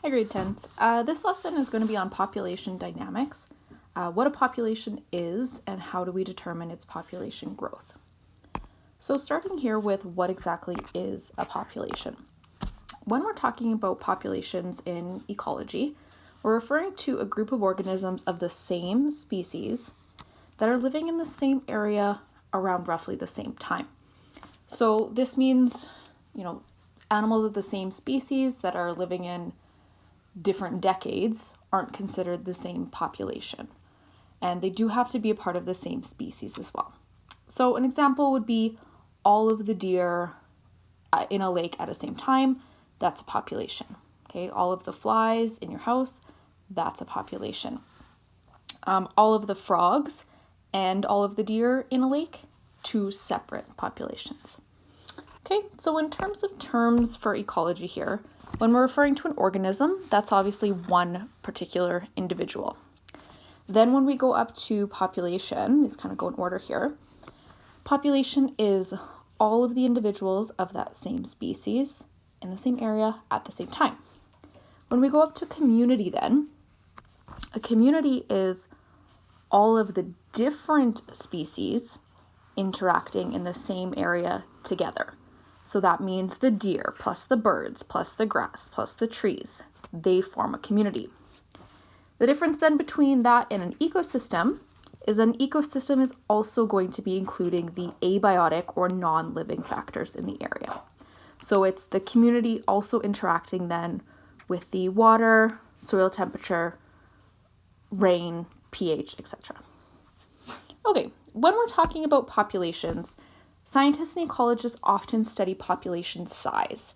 Hi grade 10s. This lesson is going to be on population dynamics, what a population is and how do we determine its population growth. So starting here with what exactly is a population. When we're talking about populations in ecology, we're referring to a group of organisms of the same species that are living in the same area around roughly the same time. So this means, animals of the same species that are living in different decades aren't considered the same population, and they do have to be a part of the same species as well. So an example would be all of the deer in a lake at the same time. That's a population. Okay, all of the flies in your house, that's a population. All of the frogs and all of the deer in a lake, two separate populations. Okay, so in terms of terms for ecology here, when we're referring to an organism, that's obviously one particular individual. Then when we go up to population, these kind of go in order here. Population is all of the individuals of that same species in the same area at the same time. When we go up to community then, a community is all of the different species interacting in the same area together. So that means the deer plus the birds plus the grass plus the trees, they form a community. The difference then between that and an ecosystem is an ecosystem is also going to be including the abiotic or non-living factors in the area. So it's the community also interacting then with the water, soil temperature, rain, pH, etc. Okay, when we're talking about populations, scientists and ecologists often study population size.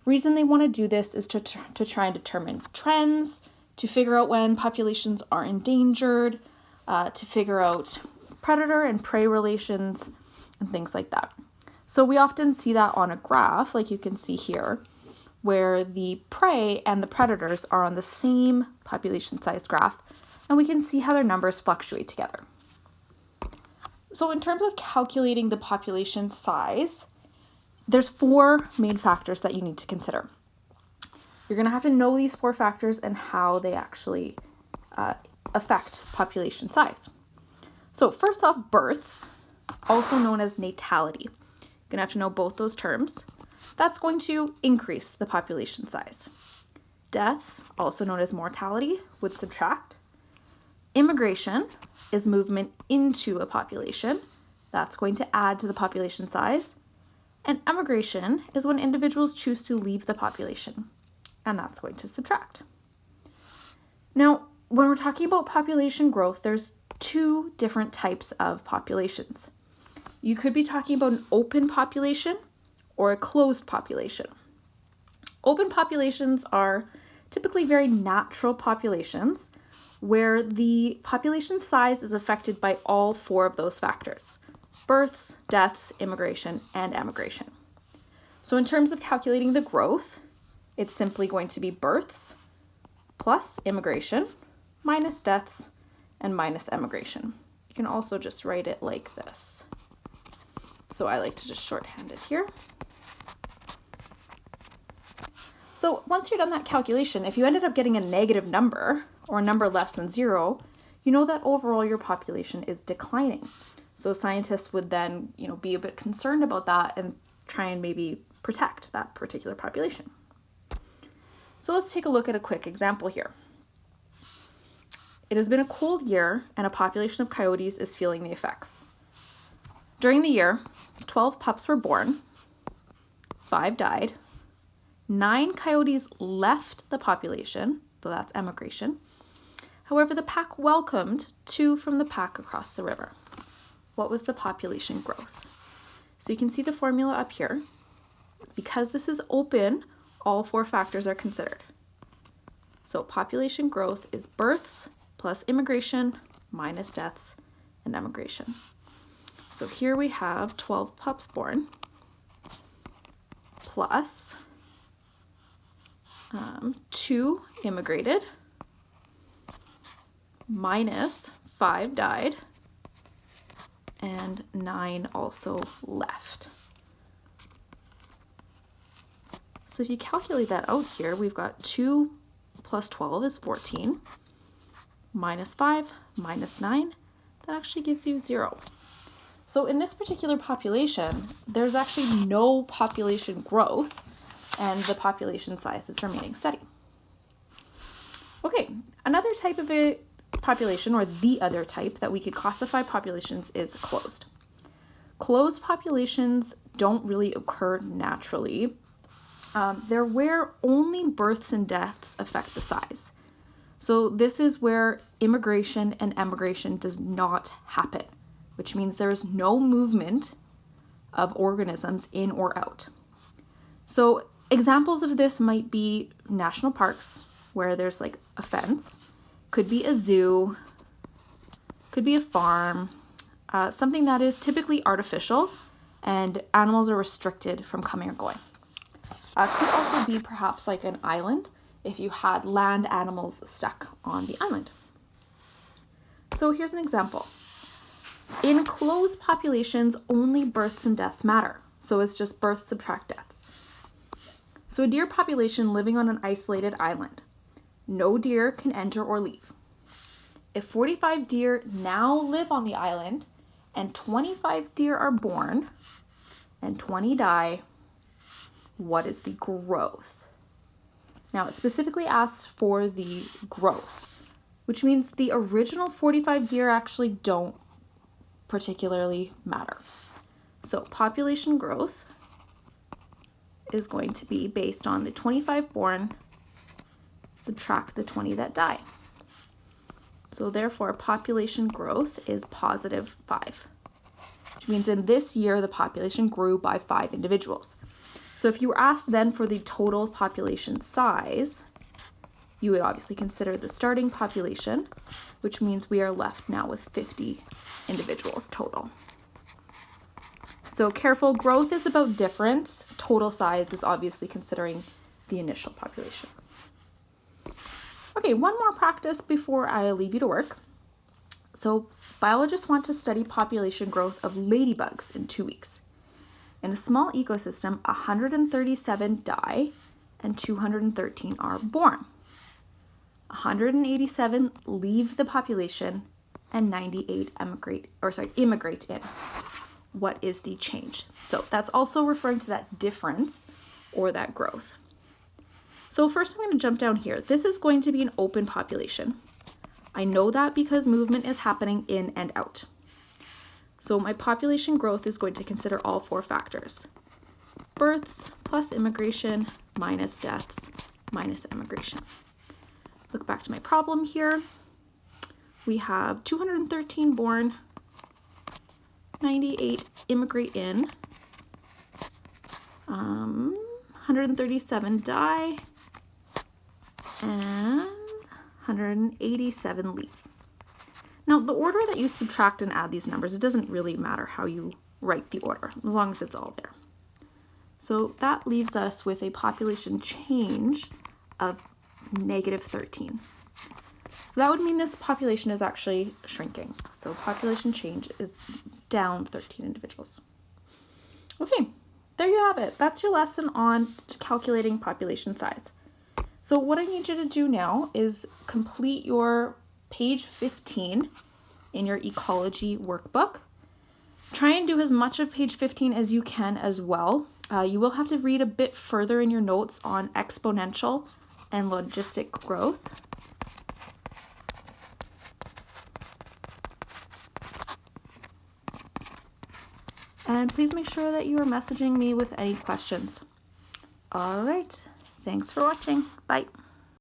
Reason they want to do this is to try and determine trends, to figure out when populations are endangered, to figure out predator and prey relations, and things like that. So we often see that on a graph, like you can see here, where the prey and the predators are on the same population size graph, and we can see how their numbers fluctuate together. So in terms of calculating the population size, there's four main factors that you need to consider. You're going to have to know these four factors and how they actually affect population size. So first off, births, also known as natality. You're going to have to know both those terms. That's going to increase the population size. Deaths, also known as mortality, would subtract. Immigration is movement into a population. That's going to add to the population size. And emigration is when individuals choose to leave the population, and that's going to subtract. Now, when we're talking about population growth, there's two different types of populations. You could be talking about an open population or a closed population. Open populations are typically very natural populations where the population size is affected by all four of those factors: births, deaths, immigration, and emigration. So in terms of calculating the growth, it's simply going to be births plus immigration minus deaths and minus emigration. You can also just write it like this. So I like to just shorthand it here. So once you're done that calculation, if you ended up getting a negative number or a number less than 0, you know that overall your population is declining. So scientists would then, be a bit concerned about that and try and maybe protect that particular population. So let's take a look at a quick example here. It has been a cold year and a population of coyotes is feeling the effects. During the year, 12 pups were born, 5 died, 9 coyotes left the population, so that's emigration. However, the pack welcomed 2 from the pack across the river. What was the population growth? So you can see the formula up here. Because this is open, all four factors are considered. So population growth is births plus immigration minus deaths and emigration. So here we have 12 pups born plus 2 immigrated minus 5 died and 9 also left. So if you calculate that out here, we've got 2 plus 12 is 14. Minus 5 minus 9, that actually gives you 0. So in this particular population, there's actually no population growth, and the population size is remaining steady. Okay, another type of a population, or the other type that we could classify populations, is closed. Closed populations don't really occur naturally. They're where only births and deaths affect the size. So this is where immigration and emigration does not happen, which means there is no movement of organisms in or out. So examples of this might be national parks, where there's like a fence, could be a zoo, could be a farm, something that is typically artificial and animals are restricted from coming or going. Could also be perhaps like an island, if you had land animals stuck on the island. So here's an example. In closed populations, only births and deaths matter. So it's just births subtract deaths. So a deer population living on an isolated island. No deer can enter or leave. If 45 deer now live on the island and 25 deer are born and 20 die, what is the growth? Now, it specifically asks for the growth, which means the original 45 deer actually don't particularly matter. So population growth is going to be based on the 25 born, subtract the 20 that die. So therefore, population growth is positive 5, which means in this year, the population grew by 5 individuals. So if you were asked then for the total population size, you would obviously consider the starting population, which means we are left now with 50 individuals total. So careful, growth is about difference. Total size is obviously considering the initial population. Okay, one more practice before I leave you to work. So biologists want to study population growth of ladybugs in 2 weeks. In a small ecosystem, 137 die and 213 are born. 187 leave the population and 98 immigrate in. What is the change? So that's also referring to that difference or that growth. So first I'm going to jump down here. This is going to be an open population. I know that because movement is happening in and out. So my population growth is going to consider all 4 factors. Births plus immigration minus deaths minus immigration. Look back to my problem here. We have 213 born, 98 immigrate in, 137 die, and 187 leave. Now, the order that you subtract and add these numbers, it doesn't really matter how you write the order, as long as it's all there. So that leaves us with a population change of negative 13. So that would mean this population is actually shrinking. So population change is down 13 individuals. Okay, there you have it. That's your lesson on calculating population size. So what I need you to do now is complete your page 15 in your ecology workbook. Try and do as much of page 15 as you can as well. You will have to read a bit further in your notes on exponential and logistic growth. And please make sure that you are messaging me with any questions. All right, thanks for watching. Bye.